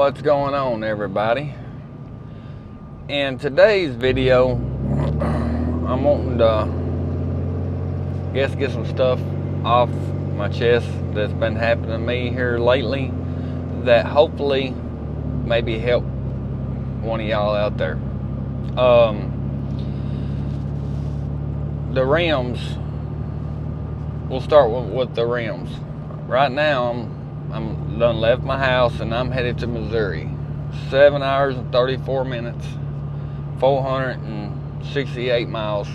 What's going on, everybody? In today's video, I'm wanting to get some stuff off my chest that's been happening to me here lately that hopefully maybe help one of y'all out there. The rims, we'll start with the rims. Right now I'm done left my house and I'm headed to Missouri. 7 hours and 34 minutes, 468 miles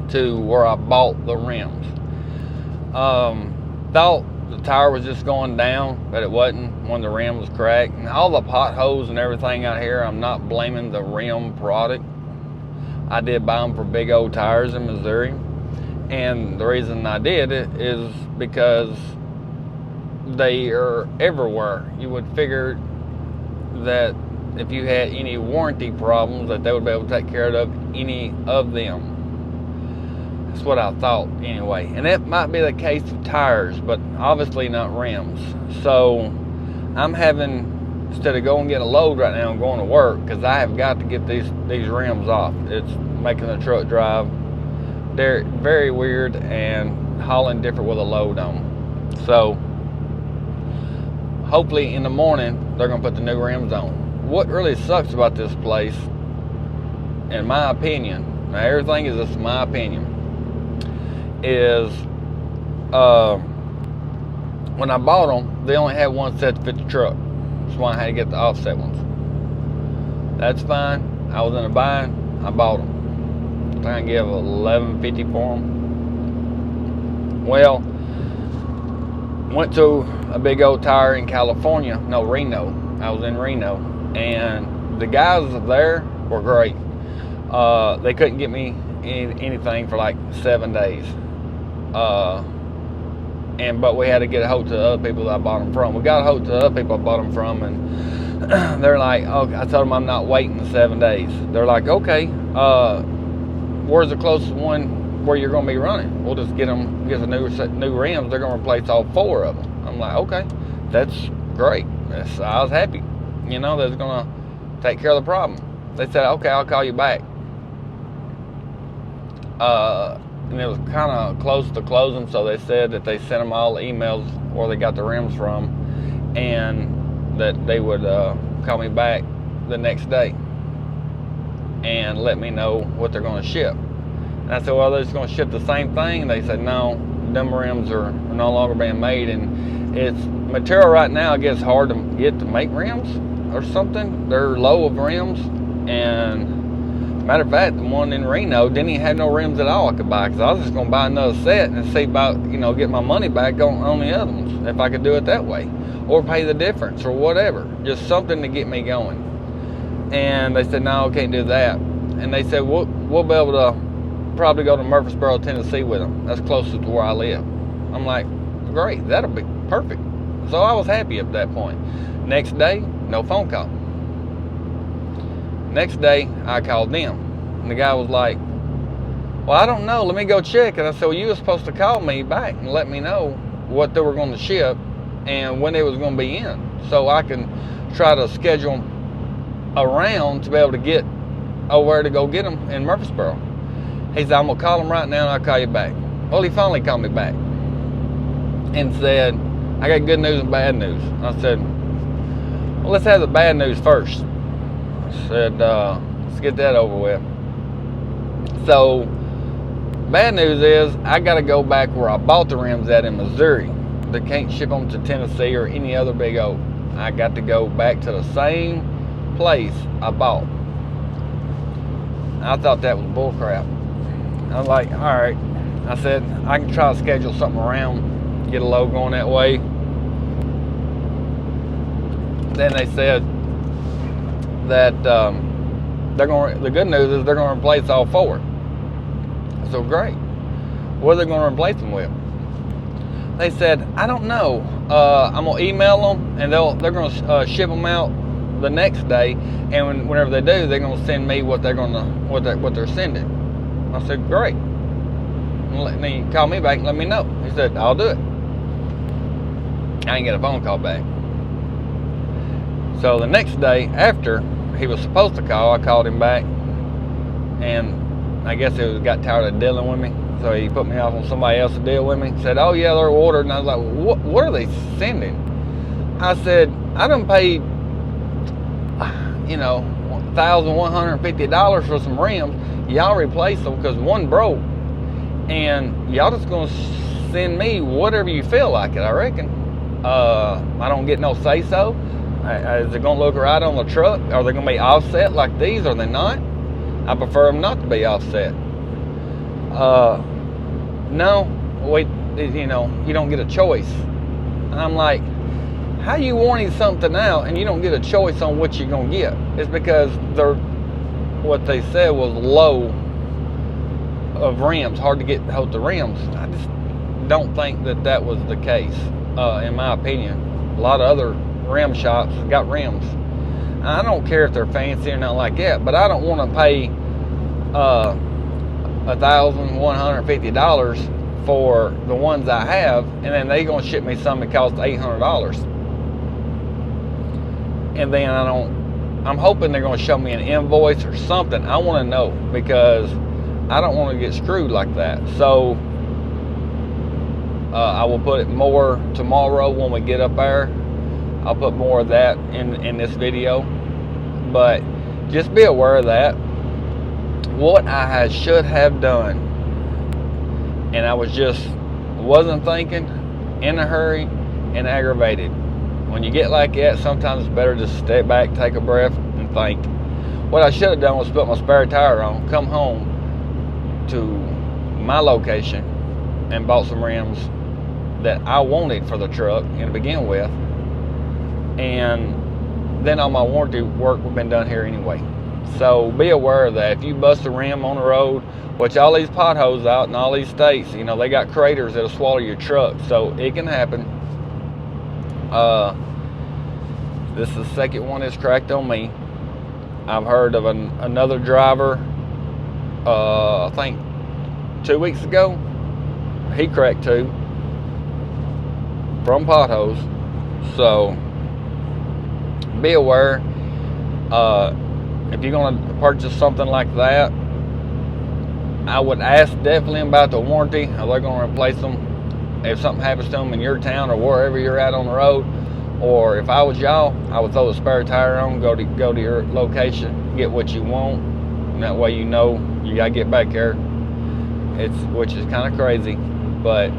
to where I bought the rims. Thought the tire was just going down, but it wasn't when the rim was cracked. And all the potholes and everything out here, I'm not blaming the rim product. I did buy them for big old tires in Missouri. And the reason I did it is because they are everywhere. You would figure that if you had any warranty problems that they would be able to take care of any of them. That's what I thought anyway. And that might be the case with tires, but obviously not rims. So I'm having, instead of going and getting a load right now, I'm going to work because I have got to get these rims off. It's making the truck drive. They're very weird and hauling different with a load on. So hopefully in the morning they're gonna put the new rims on. What really sucks about this place, in my opinion, now everything is just my opinion, is when I bought them, they only had one set to fit the truck. That's why I had to get the offset ones. That's fine. I was in a bind. I bought them. I give $11.50 for them. Well, went to a big old tire in California. No, Reno. I was in Reno, and the guys there were great. They couldn't get me anything for like 7 days. But we had to get a hold to the other people that I bought them from. We got a hold to the other people I bought them from, and they're like, "Oh," I told them I'm not waiting 7 days. They're like, "Okay, where's the closest one where you're going to be running? We'll just get the new rims. They're going to replace all 4 of them." I'm like, "Okay, that's great." I was happy. You know, they're going to take care of the problem. They said, "Okay, I'll call you back." And it was kind of close to closing, so they said that they sent them all the emails where they got the rims from, and that they would call me back the next day and let me know what they're going to ship. And I said, "Well, they're just going to ship the same thing?" And they said, "No, them rims are no longer being made, and it's material right now. It gets hard to get to make rims or something. They're low of rims, and matter of fact, the one in Reno didn't even have no rims at all I could buy, because I was just going to buy another set and see about, get my money back on the other ones, if I could do it that way, or pay the difference or whatever, just something to get me going." And they said, "No, can't do that." And they said, we'll be able to probably go to Murfreesboro, Tennessee with them. That's closest to where I live." I'm like, "Great, that'll be perfect." So I was happy at that point. Next day, no phone call. Next day, I called them. And the guy was like, "Well, I don't know. Let me go check." And I said, "Well, you were supposed to call me back and let me know what they were going to ship and when it was going to be in, so I can try to schedule around to be able to get where to go get them in Murfreesboro." He said, "I'm going to call them right now and I'll call you back." Well, he finally called me back and said, "I got good news and bad news." I said, "Well, let's have the bad news first." I said, "Let's get that over with." So, bad news is I got to go back where I bought the rims at in Missouri. They can't ship them to Tennessee or any other big old. I got to go back to the same place I bought. I thought that was bullcrap. I was like, "All right." I said, "I can try to schedule something around, get a load going that way." Then they said that the good news is they're going to replace all 4. So great. What are they going to replace them with? They said, "I don't know. I'm going to email them, and they're going to ship them out the next day, and whenever they do, they're going to send me what they're sending." I said, "Great." And he called me back and let me know. He said, "I'll do it." I didn't get a phone call back. So the next day after he was supposed to call, I called him back, and I guess he got tired of dealing with me, so he put me off on somebody else to deal with me. Said, oh yeah, they're ordered. And I was like, what are they sending? I said, I done paid, $1,150 for some rims. Y'all replace them because one broke, and y'all just gonna send me whatever you feel like it, I reckon. I don't get no say so. Is it gonna look right on the truck? Are they gonna be offset like these? Are they not? I prefer them not to be offset. No, wait, you don't get a choice. And I'm like, how you wanting something now and you don't get a choice on what you're gonna get? It's because what they said was low of rims, hard to get hold the rims. I just don't think that was the case, in my opinion. A lot of other rim shops got rims. I don't care if they're fancy or nothing like that, but I don't want to pay $1,150 for the ones I have, and then they gonna ship me some that costs $800. And then I'm hoping they're gonna show me an invoice or something. I want to know, because I don't want to get screwed like that. So I will put it more tomorrow when we get up there. I'll put more of that in this video. But just be aware of that. What I should have done, and I wasn't thinking, in a hurry, and aggravated. When you get like that, sometimes it's better just step back, take a breath, and think. What I should have done was put my spare tire on, come home to my location, and bought some rims that I wanted for the truck to begin with. And then all my warranty work would have been done here anyway. So be aware of that. If you bust a rim on the road, which all these potholes out in all these states, they got craters that'll swallow your truck. So it can happen. This is the second one that's cracked on me. I've heard of another driver, I think 2 weeks ago, he cracked 2 from potholes. So be aware. If you're going to purchase something like that, I would ask definitely about the warranty. Are they going to replace them if something happens to them in your town or wherever you're at on the road? Or if I was y'all, I would throw the spare tire on, go to your location, get what you want, and that way you gotta get back there. Which is kind of crazy, but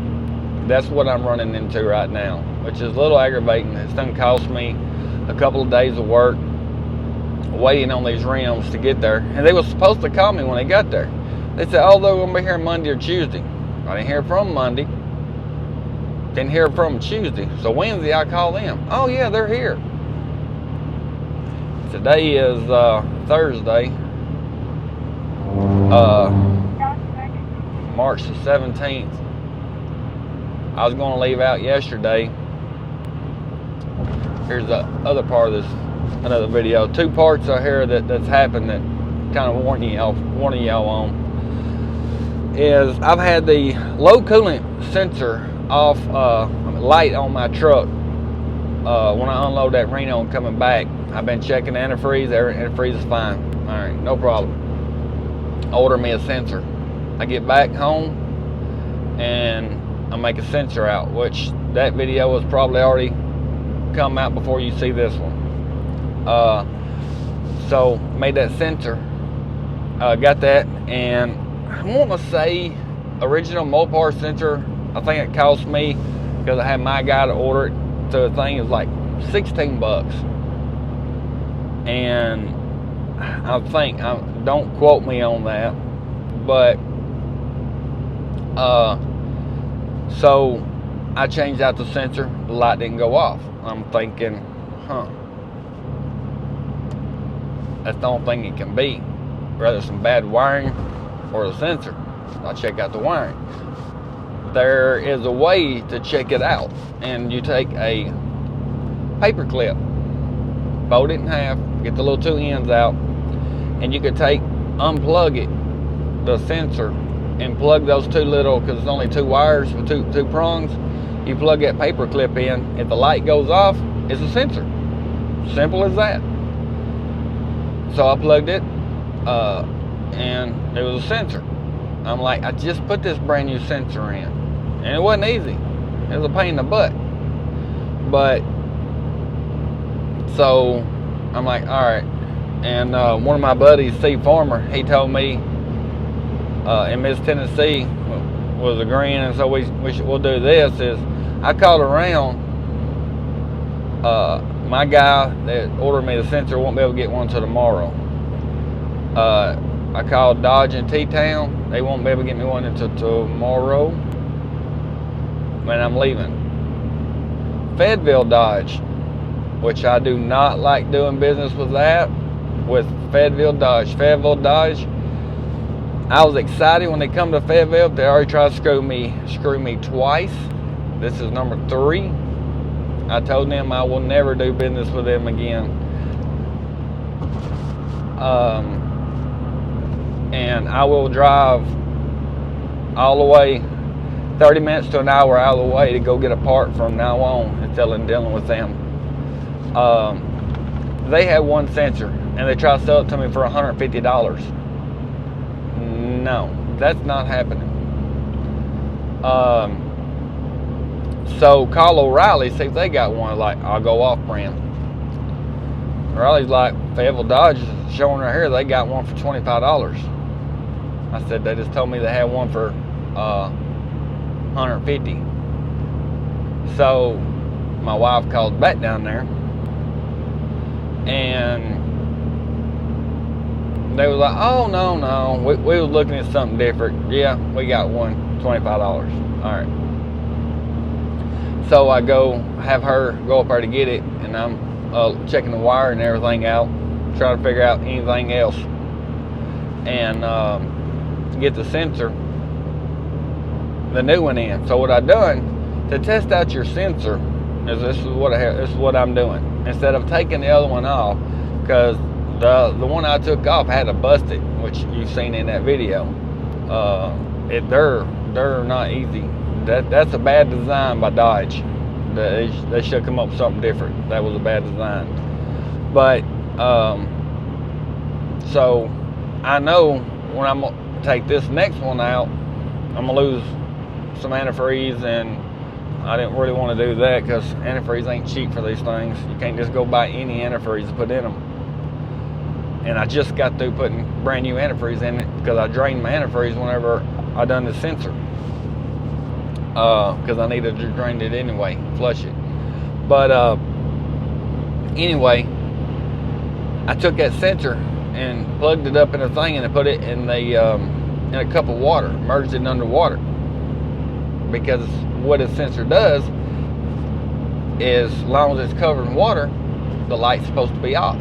that's what I'm running into right now, which is a little aggravating. It's done cost me a couple of days of work waiting on these rims to get there, and they were supposed to call me when they got there. They said, oh, they're gonna be here Monday or Tuesday. I didn't hear from Monday, didn't hear from them Tuesday, so Wednesday I call them. Oh yeah, they're here. Today is Thursday, March the 17th. I was going to leave out yesterday. Here's the other part of this, another video. 2 parts are here that's happened that kind of warning y'all on. Is I've had the low coolant sensor off light on my truck when I unload that Reno and coming back. I've been checking the antifreeze. Antifreeze is fine. All right, no problem. Order me a sensor. I get back home and I make a sensor out, which that video was probably already come out before you see this one. So made that sensor, got that, and I want to say original Mopar sensor, I think it cost me, because I had my guy to order it, so the thing is like 16 bucks. And I think, don't quote me on that, but so I changed out the sensor, the light didn't go off. I'm thinking, that's the only thing it can be, rather some bad wiring or the sensor. I'll check out the wiring. There is a way to check it out, and you take a paper clip, fold it in half, get the little 2 ends out, and you could unplug it, the sensor, and plug those 2 little, because it's only 2 wires with two prongs. You plug that paper clip in. If the light goes off, it's a sensor. Simple as that. So I plugged it, and it was a sensor. I'm like, I just put this brand new sensor in, and it wasn't easy. It was a pain in the butt. But so I'm like, all right. And one of my buddies, Steve Farmer, he told me, and Mr.Tennessee was agreeing, and so we'll do this. Is I called around. My guy that ordered me the sensor won't be able to get one till tomorrow. I called Dodge in T-Town. They won't be able to get me one until tomorrow when I'm leaving. Fayetteville Dodge, which I do not like doing business with that, with Fayetteville Dodge. Fayetteville Dodge, I was excited when they come to Fayetteville. They already tried to screw me twice. This is number 3. I told them I will never do business with them again. And I will drive all the way, 30 minutes to an hour out of the way to go get a part from now on until I'm dealing with them. They had one sensor and they tried to sell it to me for $150. No, that's not happening. So call O'Reilly, see if they got one. Like, I'll go off brand. O'Reilly's like, Fayetteville Dodge is showing right here they got one for $25. I said, they just told me they had one for $150. So my wife called back down there, and they was like, oh no, we was looking at something different. Yeah, we got one, $25. All right. So I go have her go up there to get it, and I'm checking the wire and everything out, trying to figure out anything else, and get the sensor, the new one in. So what I done to test out your sensor is this is what I'm doing. Instead of taking the other one off, because the one I took off had a busted, which you've seen in that video. They're not easy. That's a bad design by Dodge. They should come up with something different. That was a bad design. But so I know when I'm gonna take this next one out, I'm gonna lose some antifreeze, and I didn't really want to do that because antifreeze ain't cheap for these things. You can't just go buy any antifreeze to put in them. And I just got through putting brand new antifreeze in it because I drained my antifreeze whenever I done the sensor. Because I needed to drain it anyway, flush it. But anyway, I took that sensor and plugged it up in a thing, and I put it in a cup of water, immersed it underwater. Because what a sensor does is, as long as it's covered in water, the light's supposed to be off,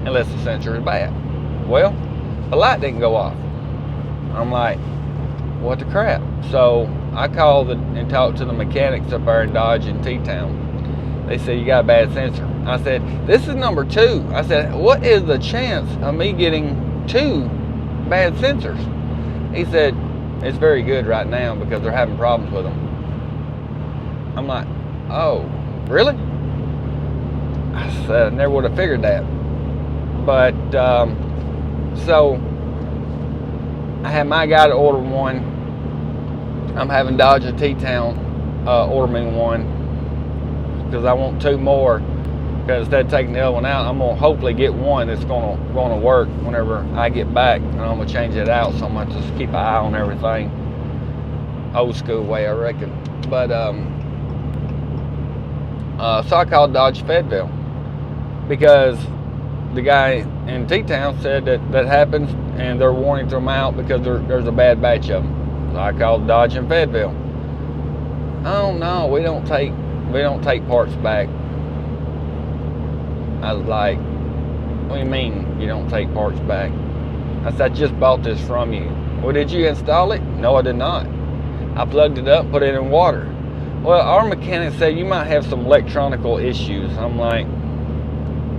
unless the sensor is bad. Well, the light didn't go off. I'm like, what the crap? So I called and talked to the mechanics up there in Dodge in T-Town. They said, you got a bad sensor. I said, this is number 2. I said, what is the chance of me getting 2 bad sensors? He said, it's very good right now because they're having problems with them. I'm like, oh, really? I said, I never would have figured that. But so I had my guy to order one. I'm having Dodge in T-Town order me one because I want 2 more. Because instead of taking the other one out, I'm gonna hopefully get one that's gonna work whenever I get back, and I'm gonna change it out. So I'm gonna just keep an eye on everything, old school way, I reckon. But so I called Dodge Fayetteville because the guy in T-Town said that happens, and they're wanting to throw them out because there's a bad batch of them. So I called Dodge in Fayetteville. Oh no, we don't take parts back. I was like, what do you mean you don't take parts back? I said, I just bought this from you. Well, did you install it? No, I did not. I plugged it up, put it in water. Well, our mechanic said you might have some electronical issues. I'm like,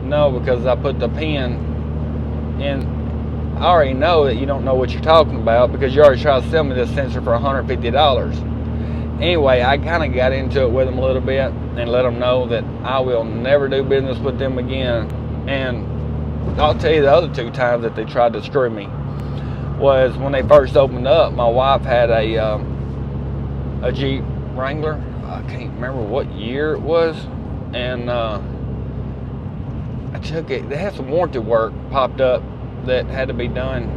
no, because I put the pin in. I already know that you don't know what you're talking about because you already tried to sell me this sensor for $150. Anyway, I kind of got into it with them a little bit and let them know that I will never do business with them again. And I'll tell you, the other 2 times that they tried to screw me was when they first opened up. My wife had a Jeep Wrangler. I can't remember what year it was, and I took it. They had some warranty work popped up that had to be done,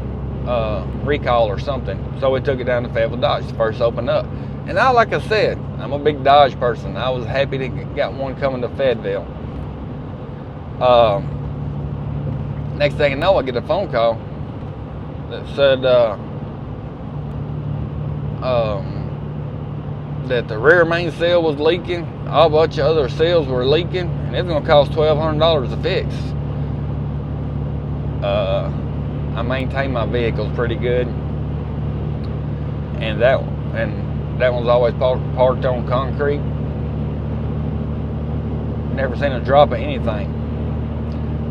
recall or something. So we took it down to Fayetteville Dodge, first opened up. And like I said, I'm a big Dodge person. I was happy to get one coming to Fayetteville. Next thing you know, I get a phone call that said that the rear main seal was leaking, a whole bunch of other seals were leaking, and it's gonna cost $1,200 to fix. I maintain my vehicles pretty good, and that one's always parked on concrete. Never seen a drop of anything.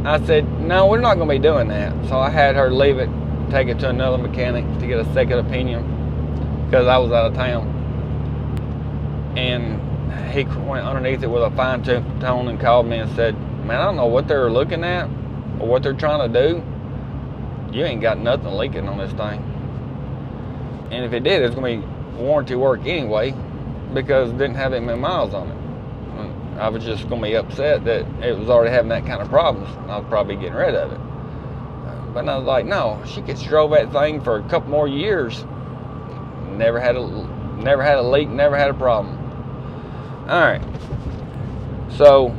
I said, no, we're not gonna be doing that. So I had her leave it, take it to another mechanic to get a second opinion, because I was out of town. And he went underneath it with a fine-tooth tone and called me and said, man, I don't know what they're looking at or what they're trying to do. You ain't got nothing leaking on this thing. And if it did, it's going to be warranty work anyway, because it didn't have that many miles on it. I was just going to be upset that it was already having that kind of problems, and I was probably getting rid of it. But I was like, no, she gets drove that thing for a couple more years. Never had a leak, never had a problem. All right. So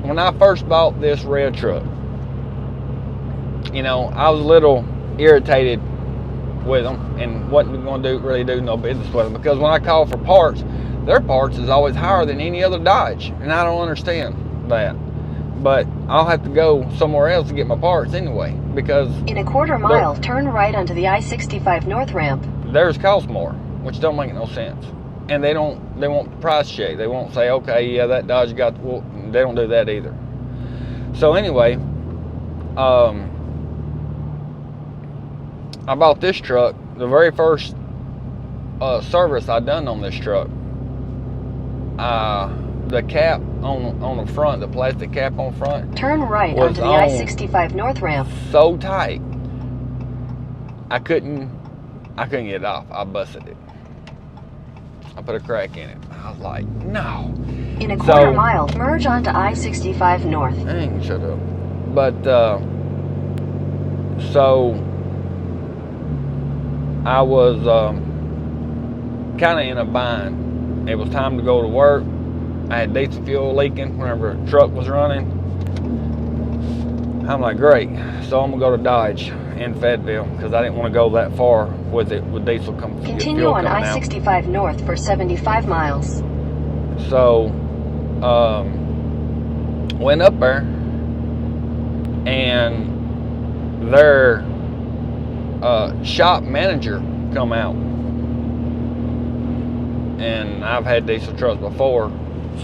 when I first bought this red truck, you know, I was a little irritated with them and wasn't going to really do no business with them, because when I call for parts, their parts is always higher than any other Dodge, and I don't understand that. But I'll have to go somewhere else to get my parts anyway, because in a quarter mile, turn right onto the I-65 North ramp. Theirs cost more, which don't make no sense. And they won't price check. They won't say, okay, yeah, that Dodge got, well, they don't do that either. So anyway, I bought this truck. The very first service I done on this truck, the cap on the front, the plastic cap on front, turn right onto the I-65 North ramp. So tight, I couldn't get it off. I busted it. I put a crack in it. I was like, no. In a quarter mile, merge onto I-65 North. Dang, shut up. But so I was kind of in a bind. It was time to go to work. I had diesel fuel leaking whenever the truck was running. I'm like, great. So I'm gonna go to Dodge in Fayetteville, because I didn't want to go that far with it with diesel coming. Continue on I-65 North for 75 miles. So went up there, and their shop manager come out. And I've had diesel trucks before,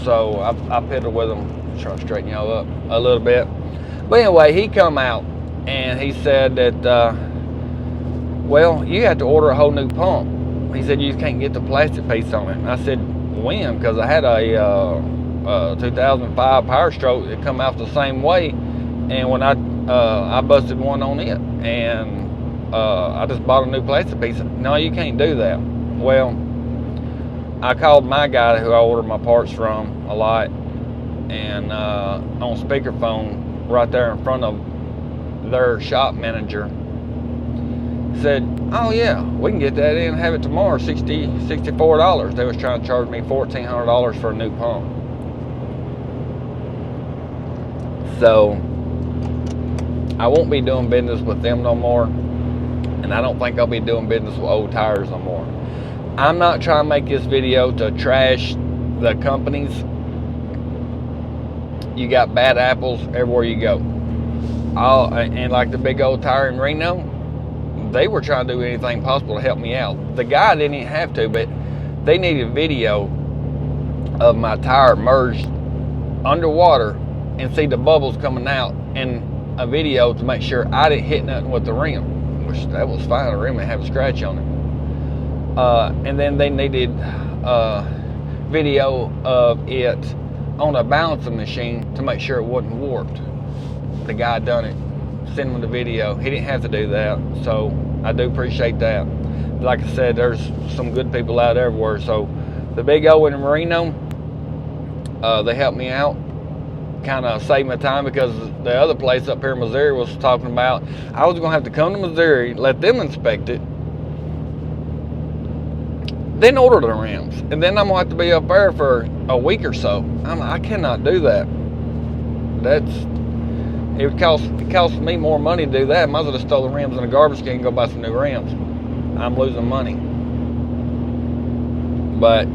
so I piddled with them, try to straighten y'all up a little bit. But anyway, he come out and he said that, well, you have to order a whole new pump. He said you can't get the plastic piece on it. And I said, when? Because I had a 2005 Power Stroke that come out the same way, and when I busted one on it, and I just bought a new plastic piece. No, you can't do that. Well, I called my guy who I order my parts from a lot, and on speakerphone right there in front of their shop manager, said, oh yeah, we can get that in and have it tomorrow, $64. They was trying to charge me $1,400 for a new pump. So I won't be doing business with them no more, and I don't think I'll be doing business with Old Tires no more. I'm not trying to make this video to trash the companies. You got bad apples everywhere you go. And like the Big Old Tire in Reno, they were trying to do anything possible to help me out. The guy didn't even have to, but they needed video of my tire merged underwater and see the bubbles coming out, and a video to make sure I didn't hit nothing with the rim, which that was fine. The rim didn't have a scratch on it. And then they needed video of it on a balancing machine to make sure it wasn't warped. The guy done it, sent him the video. He didn't have to do that, so I do appreciate that. Like I said, there's some good people out there everywhere. So the Big O in Marino, they helped me out, kind of saved my time, because the other place up here in Missouri was talking about I was gonna have to come to Missouri, let them inspect it, then order the rims, and then I'm gonna have to be up there for a week or so. I cannot do that. It costs me more money to do that. I might as well just throw the rims in a garbage can and go buy some new rims. I'm losing money. But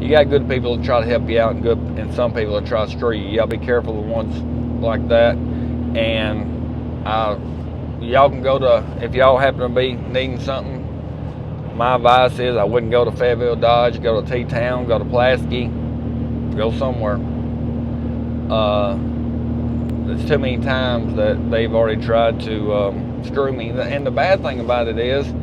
you got good people that try to help you out, and some people that try to screw you. Y'all be careful of the ones like that. And y'all can go to, if y'all happen to be needing something, my advice is I wouldn't go to Fayetteville Dodge, go to T-Town, go to Pulaski, go somewhere. There's too many times that they've already tried to screw me. And the bad thing about it is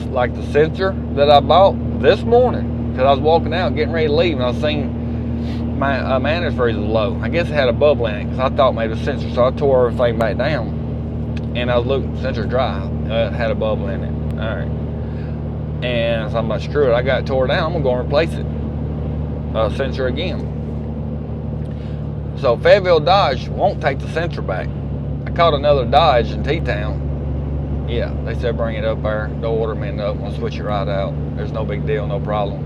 like the sensor that I bought this morning, because I was walking out getting ready to leave, and I seen my antifreeze was low. I guess it had a bubble in it, because I thought maybe it was a sensor, so I tore everything back down. And I was looking, sensor dry, it had a bubble in it. All right. And so I'm like, screw it, I got it tore down, I'm gonna go and replace it. Sensor again. So Fayetteville Dodge won't take the sensor back. I caught another Dodge in T-Town. Yeah, they said bring it up there, they'll order me up, we'll switch it right out. There's no big deal, no problem.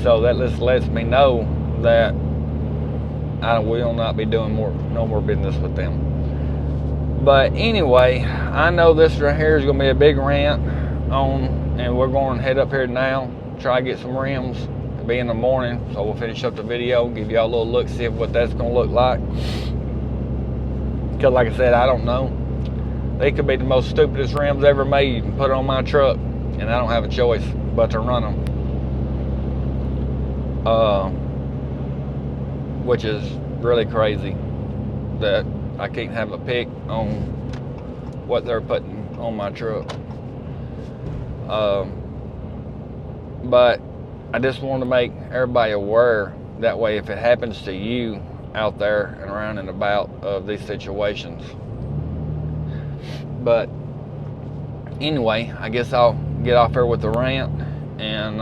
So that just lets me know that I will not be doing no more business with them. But anyway, I know this right here is going to be a big rant and we're going to head up here now, try to get some rims. It'll be in the morning, so we'll finish up the video, give y'all a little look, see what that's going to look like. Because like I said, I don't know. They could be the most stupidest rims ever made and put it on my truck, and I don't have a choice but to run them. Which is really crazy that I can't have a pick on what they're putting on my truck. But I just want to make everybody aware, that way if it happens to you out there and around and about of these situations. But anyway, I guess I'll get off here with the rant, and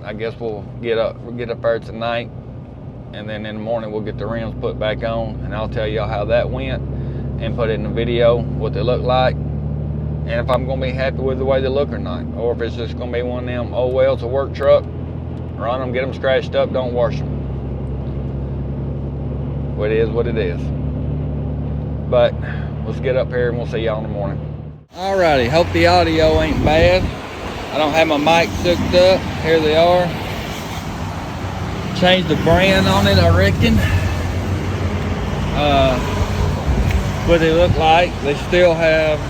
I guess we'll get up there tonight, and then in the morning we'll get the rims put back on, and I'll tell y'all how that went and put it in the video what they look like, and if I'm gonna be happy with the way they look or not, or if it's just gonna be one of them, oh well, it's a work truck, run them, get them scratched up, don't wash them. What it is what it is. But let's get up here and we'll see y'all in the morning. Alrighty, hope the audio ain't bad. I don't have my mic hooked up. Here they are. Changed the brand on it, I reckon. What they look like. They still have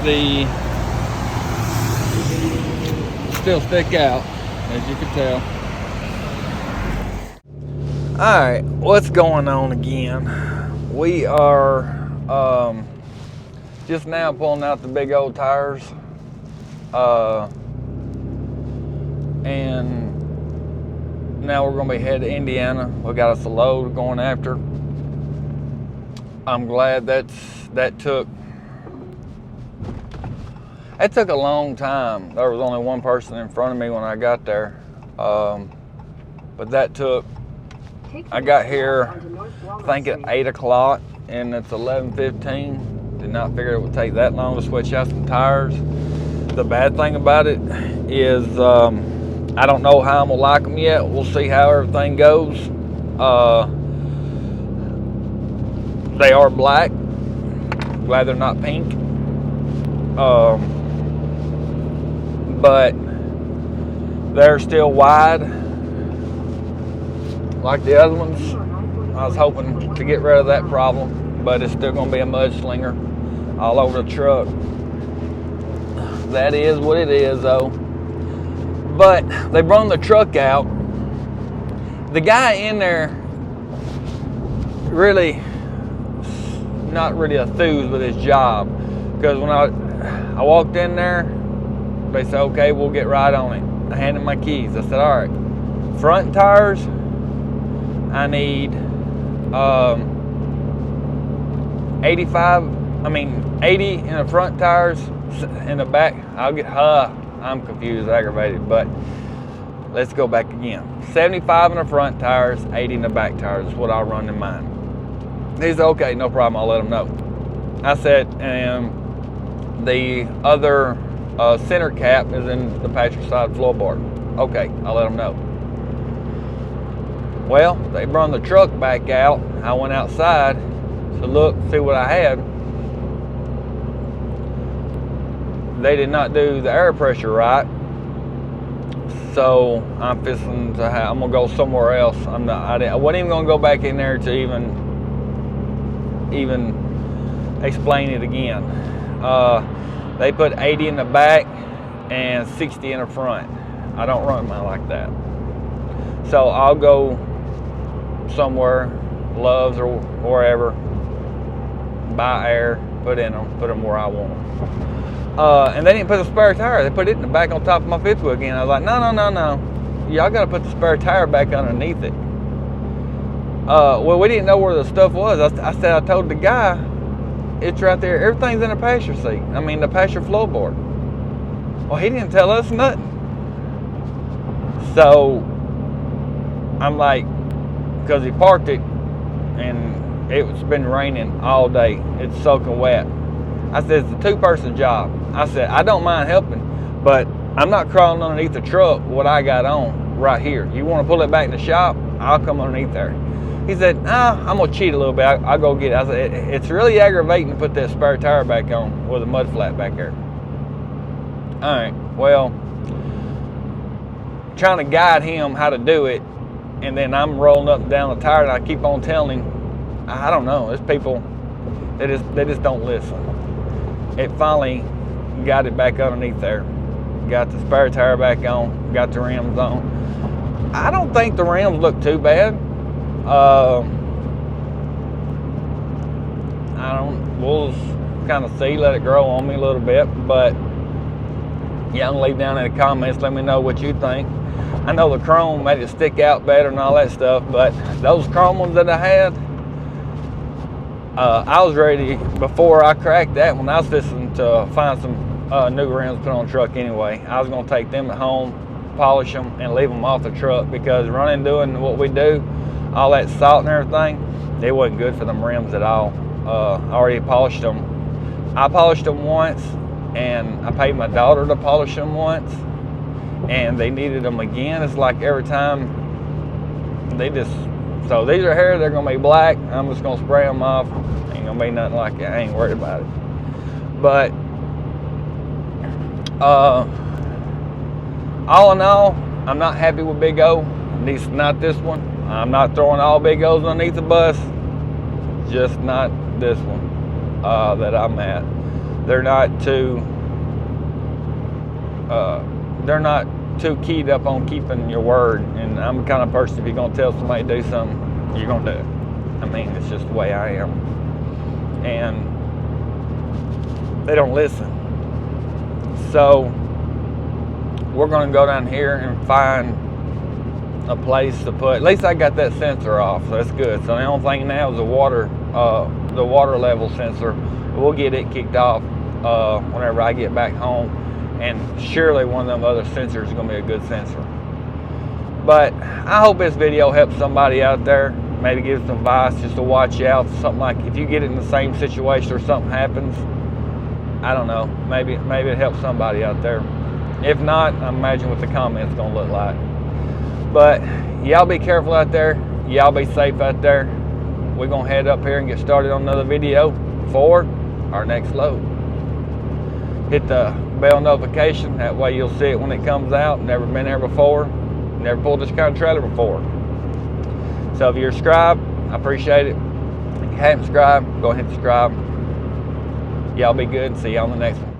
still stick out, as you can tell. Alright, what's going on again? We are just now pulling out the big old tires. And now we're going to be headed to Indiana. We got us a load going after. I'm glad that took a long time. There was only one person in front of me when I got there. But that took, I got here I think at 8 o'clock and it's 11:15. Did not figure it would take that long to switch out some tires. The bad thing about it is I don't know how I'm gonna like them yet. We'll see how everything goes. They are black. Glad they're not pink. But they're still wide like the other ones. I was hoping to get rid of that problem, but it's still gonna be a mudslinger all over the truck. That is what it is though. But they brought the truck out. The guy in there really not really enthused with his job. Because when I walked in there, they said, okay, we'll get right on it. I handed my keys. I said, all right, front tires, I need 80 in the front tires. In the back, I'm confused, aggravated, but let's go back again. 75 in the front tires, 80 in the back tires is what I'll run in mine. He said, okay, no problem, I'll let him know. I said, and the other center cap is in the passenger side floorboard. Okay, I'll let them know. Well, they brought the truck back out. I went outside to look, see what I had. They did not do the air pressure right. So I'm fixing to I'm gonna go somewhere else. I wasn't even gonna go back in there to even explain it again. They put 80 in the back and 60 in the front. I don't run mine like that. So I'll go somewhere, Love's or wherever, buy air, put them where I want them. And they didn't put a spare tire. They put it in the back on top of my fifth wheel again. I was like, no. Y'all got to put the spare tire back underneath it. Well, we didn't know where the stuff was. I told the guy, it's right there. Everything's in the passenger seat. The passenger floorboard. Well, he didn't tell us nothing. So I'm like, because he parked it and it's been raining all day. It's soaking wet. I said, it's a two-person job. I said, I don't mind helping, but I'm not crawling underneath the truck what I got on right here. You want to pull it back in the shop? I'll come underneath there. He said, nah, I'm going to cheat a little bit. I'll go get it. I said, it's really aggravating to put that spare tire back on with a mud flat back there. All right, well, trying to guide him how to do it, and then I'm rolling up and down the tire, and I keep on telling him, I don't know, there's people, they just don't listen. It finally got it back underneath there. Got the spare tire back on, got the rims on. I don't think the rims look too bad. We'll kind of see, let it grow on me a little bit, but yeah, leave down in the comments, let me know what you think. I know the chrome made it stick out better and all that stuff, but those chrome ones that I had, I was ready, before I cracked that one, I was fixing to find some new rims to put on the truck anyway. I was going to take them at home, polish them, and leave them off the truck, because doing what we do, all that salt and everything, it wasn't good for them rims at all. I already polished them. I polished them once, and I paid my daughter to polish them once, and they needed them again. It's like every time so these are here, they're gonna be black. I'm just gonna spray them off. Ain't gonna be nothing like that. I ain't worried about it. But all in all, I'm not happy with Big O. At least not this one. I'm not throwing all Big O's underneath the bus. Just not this one that I'm at. They're not too keyed up on keeping your word, and I'm the kind of person, if you're gonna tell somebody to do something, you're gonna do it. It's just the way I am, and they don't listen. So we're gonna go down here and find a place to put. At least I got that sensor off, so that's good. So the only thing now is the water level sensor. We'll get it kicked off whenever I get back home. And surely one of them other sensors is going to be a good sensor. But I hope this video helps somebody out there. Maybe give some advice just to watch out. Something like if you get in the same situation or something happens, I don't know. Maybe it helps somebody out there. If not, I imagine what the comments going to look like. But y'all be careful out there. Y'all be safe out there. We're going to head up here and get started on another video for our next load. Hit the bell notification, that way you'll see it when it comes out. Never been there before, never pulled this kind of trailer before. So if you're subscribed, I appreciate it. If you haven't subscribed, go ahead and subscribe. Y'all be good, see you on the next one.